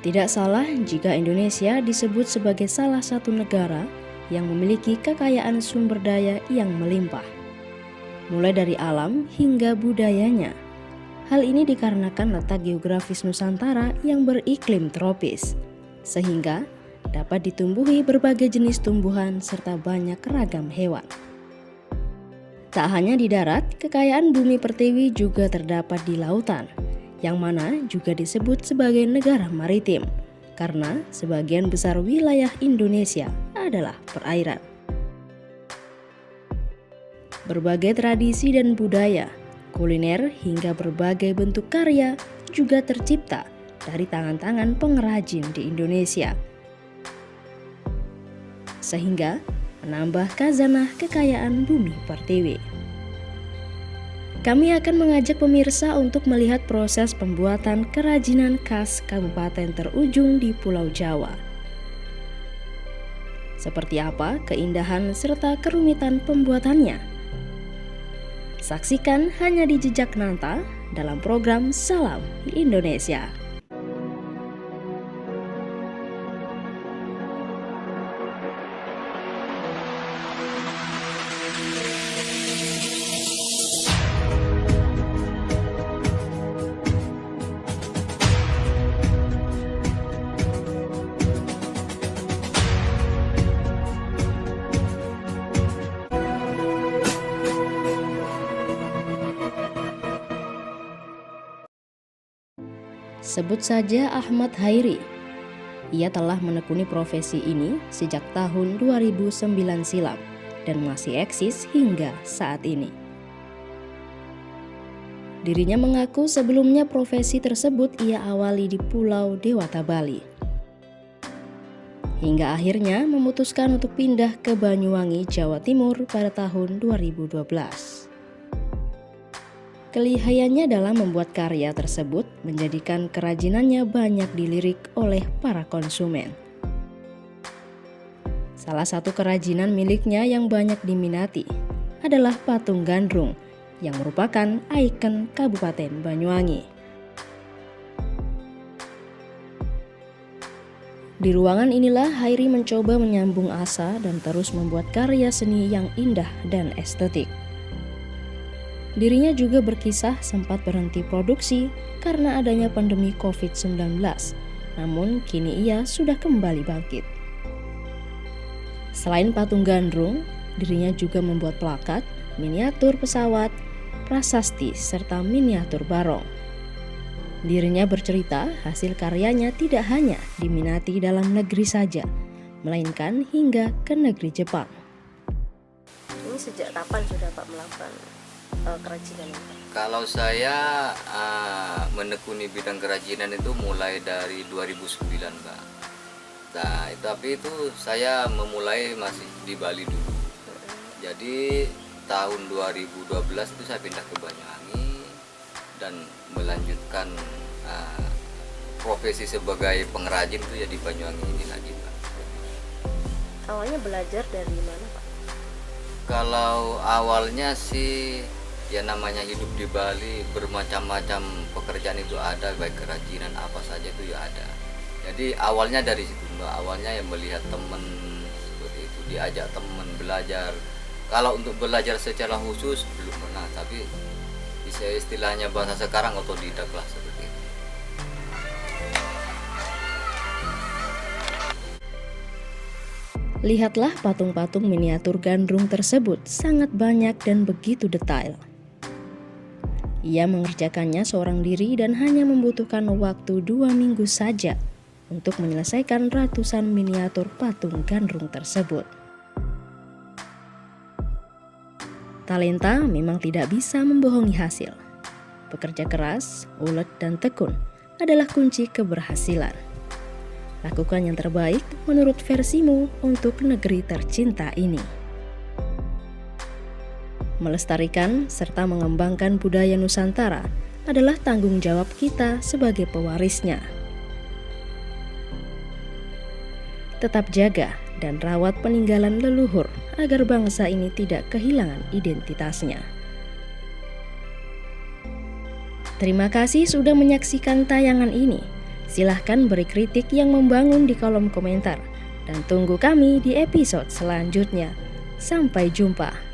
Tidak salah jika Indonesia disebut sebagai salah satu negara yang memiliki kekayaan sumber daya yang melimpah, mulai dari alam hingga budayanya. Hal ini dikarenakan letak geografis Nusantara yang beriklim tropis, sehingga dapat ditumbuhi berbagai jenis tumbuhan serta banyak ragam hewan. Tak hanya di darat, kekayaan bumi pertiwi juga terdapat di lautan, yang mana juga disebut sebagai negara maritim, karena sebagian besar wilayah Indonesia adalah perairan. Berbagai tradisi dan budaya, kuliner hingga berbagai bentuk karya juga tercipta dari tangan-tangan pengrajin di Indonesia, sehingga menambah khazanah kekayaan bumi pertiwi. Kami akan mengajak pemirsa untuk melihat proses pembuatan kerajinan khas kabupaten terujung di Pulau Jawa. Seperti apa keindahan serta kerumitan pembuatannya? Saksikan hanya di Jejak Nanta dalam program Salam Indonesia. Sebut saja Ahmad Hairi. Ia telah menekuni profesi ini sejak tahun 2009 silam dan masih eksis hingga saat ini. Dirinya mengaku sebelumnya profesi tersebut ia awali di Pulau Dewata, Bali. Hingga akhirnya memutuskan untuk pindah ke Banyuwangi, Jawa Timur pada tahun 2012. Kelihayannya dalam membuat karya tersebut menjadikan kerajinannya banyak dilirik oleh para konsumen. Salah satu kerajinan miliknya yang banyak diminati adalah patung gandrung yang merupakan ikon Kabupaten Banyuwangi. Di ruangan inilah Hairi mencoba menyambung asa dan terus membuat karya seni yang indah dan estetik. Dirinya juga berkisah sempat berhenti produksi karena adanya pandemi COVID-19, namun kini ia sudah kembali bangkit. Selain patung gandrung, dirinya juga membuat plakat, miniatur pesawat, prasasti, serta miniatur barong. Dirinya bercerita hasil karyanya tidak hanya diminati dalam negeri saja, melainkan hingga ke negeri Jepang. Ini sejak kapan sudah Pak melakukan kerajinan ini? Kalau saya menekuni bidang kerajinan itu mulai dari 2009, Mbak. Nah, tapi itu saya memulai masih di Bali dulu. Jadi tahun 2012 itu saya pindah ke Banyuwangi dan melanjutkan profesi sebagai pengrajin itu ya di Banyuwangi ini lagi, Mbak. Awalnya belajar dari mana, Pak? Kalau awalnya sih ya namanya hidup di Bali, bermacam-macam pekerjaan itu ada, baik kerajinan apa saja itu ya ada. Jadi awalnya dari situ, Mbak. Awalnya yang melihat teman seperti itu, diajak teman belajar. Kalau untuk belajar secara khusus belum pernah, tapi bisa istilahnya bahasa sekarang otodidak lah seperti itu. Lihatlah patung-patung miniatur gandrung tersebut sangat banyak dan begitu detail. Ia mengerjakannya seorang diri dan hanya membutuhkan waktu 2 minggu saja untuk menyelesaikan ratusan miniatur patung gandrung tersebut. Talenta memang tidak bisa membohongi hasil. Bekerja keras, ulet, dan tekun adalah kunci keberhasilan. Lakukan yang terbaik menurut versimu untuk negeri tercinta ini. Melestarikan serta mengembangkan budaya Nusantara adalah tanggung jawab kita sebagai pewarisnya. Tetap jaga dan rawat peninggalan leluhur agar bangsa ini tidak kehilangan identitasnya. Terima kasih sudah menyaksikan tayangan ini. Silahkan beri kritik yang membangun di kolom komentar. Dan tunggu kami di episode selanjutnya. Sampai jumpa.